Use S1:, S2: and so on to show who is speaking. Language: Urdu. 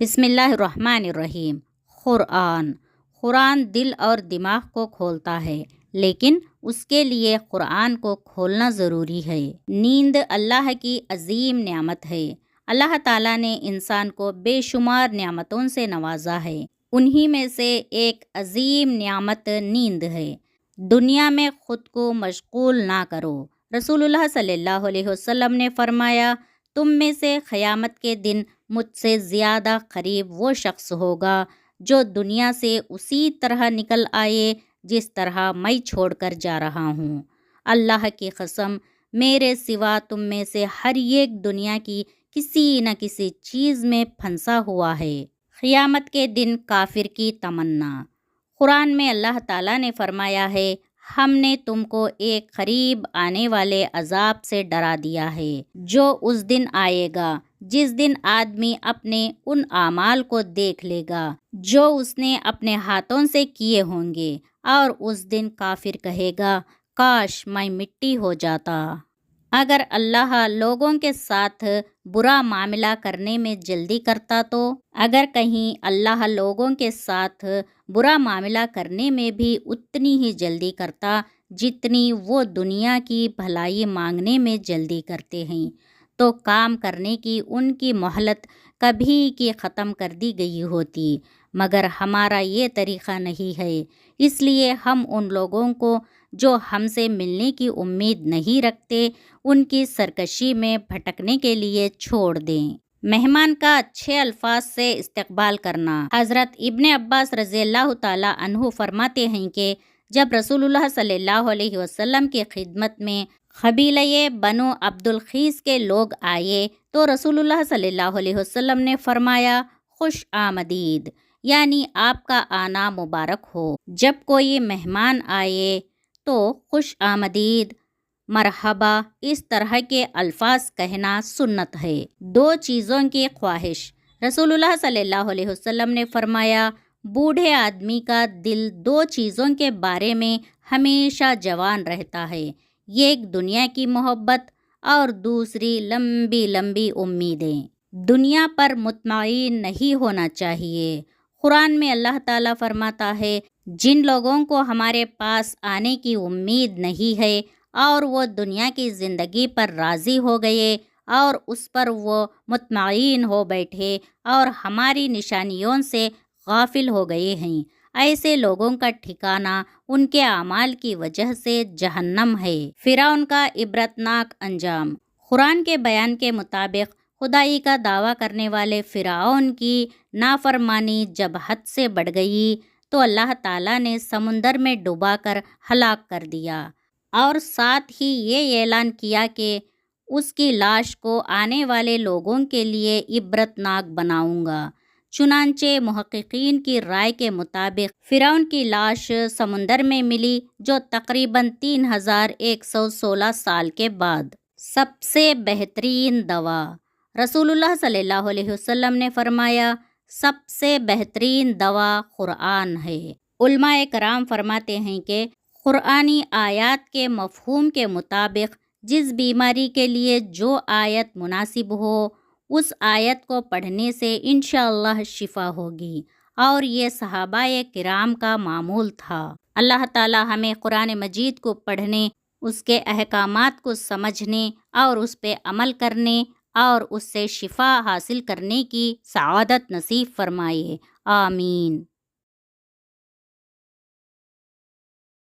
S1: بسم اللہ الرحمن الرحیم۔ قرآن دل اور دماغ کو کھولتا ہے، لیکن اس کے لیے قرآن کو کھولنا ضروری ہے۔ نیند اللہ کی عظیم نعمت ہے۔ اللہ تعالیٰ نے انسان کو بے شمار نعمتوں سے نوازا ہے، انہی میں سے ایک عظیم نعمت نیند ہے۔ دنیا میں خود کو مشغول نہ کرو۔ رسول اللہ صلی اللہ علیہ وسلم نے فرمایا، تم میں سے قیامت کے دن مجھ سے زیادہ قریب وہ شخص ہوگا جو دنیا سے اسی طرح نکل آئے جس طرح میں چھوڑ کر جا رہا ہوں۔ اللہ کی قسم، میرے سوا تم میں سے ہر ایک دنیا کی کسی نہ کسی چیز میں پھنسا ہوا ہے۔ قیامت کے دن کافر کی تمنا۔ قرآن میں اللہ تعالیٰ نے فرمایا ہے، ہم نے تم کو ایک قریب آنے والے عذاب سے ڈرا دیا ہے جو اس دن آئے گا جس دن آدمی اپنے ان اعمال کو دیکھ لے گا جو اس نے اپنے ہاتھوں سے کیے ہوں گے، اور اس دن کافر کہے گا، کاش میں مٹی ہو جاتا۔ اگر اللہ لوگوں کے ساتھ برا معاملہ کرنے میں جلدی کرتا تو اگر کہیں اللہ لوگوں کے ساتھ برا معاملہ کرنے میں بھی اتنی ہی جلدی کرتا جتنی وہ دنیا کی بھلائی مانگنے میں جلدی کرتے ہیں، تو کام کرنے کی ان کی مہلت کبھی کی ختم کر دی گئی ہوتی، مگر ہمارا یہ طریقہ نہیں ہے، اس لیے ہم ان لوگوں کو جو ہم سے ملنے کی امید نہیں رکھتے ان کی سرکشی میں بھٹکنے کے لیے چھوڑ دیں۔ مہمان کا اچھے الفاظ سے استقبال کرنا۔ حضرت ابن عباس رضی اللہ تعالی عنہ فرماتے ہیں کہ جب رسول اللہ صلی اللہ علیہ وسلم کی خدمت میں قبیلہ بنو عبد القیس کے لوگ آئے تو رسول اللہ صلی اللہ علیہ وسلم نے فرمایا، خوش آمدید، یعنی آپ کا آنا مبارک ہو۔ جب کوئی مہمان آئے تو خوش آمدید، مرحبا، اس طرح کے الفاظ کہنا سنت ہے۔ دو چیزوں کی خواہش۔ رسول اللہ صلی اللہ علیہ وسلم نے فرمایا، بوڑھے آدمی کا دل دو چیزوں کے بارے میں ہمیشہ جوان رہتا ہے، ایک دنیا کی محبت اور دوسری لمبی لمبی امیدیں۔ دنیا پر مطمئن نہیں ہونا چاہیے۔ قرآن میں اللہ تعالیٰ فرماتا ہے، جن لوگوں کو ہمارے پاس آنے کی امید نہیں ہے اور وہ دنیا کی زندگی پر راضی ہو گئے اور اس پر وہ مطمئن ہو بیٹھے اور ہماری نشانیوں سے غافل ہو گئے ہیں، ایسے لوگوں کا ٹھکانہ ان کے اعمال کی وجہ سے جہنم ہے۔ فرعون کا عبرتناک انجام۔ قرآن کے بیان کے مطابق خدائی کا دعویٰ کرنے والے فرعون کی نافرمانی جب حد سے بڑھ گئی تو اللہ تعالیٰ نے سمندر میں ڈبا کر ہلاک کر دیا، اور ساتھ ہی یہ اعلان کیا کہ اس کی لاش کو آنے والے لوگوں کے لیے عبرتناک بناؤں گا۔ چنانچہ محققین کی رائے کے مطابق فرعون کی لاش سمندر میں ملی، جو تقریباً 3116 سال کے بعد۔ سب سے بہترین دوا۔ رسول اللہ صلی اللہ علیہ وسلم نے فرمایا، سب سے بہترین دوا قرآن ہے۔ علماء کرام فرماتے ہیں کہ قرآنی آیات کے مفہوم کے مطابق جس بیماری کے لیے جو آیت مناسب ہو، اس آیت کو پڑھنے سے انشاءاللہ شفا ہوگی، اور یہ صحابہ کرام کا معمول تھا۔ اللہ تعالی ہمیں قرآن مجید کو پڑھنے، اس کے احکامات کو سمجھنے اور اس پہ عمل کرنے اور اس سے شفا حاصل کرنے کی سعادت نصیب فرمائے، آمین۔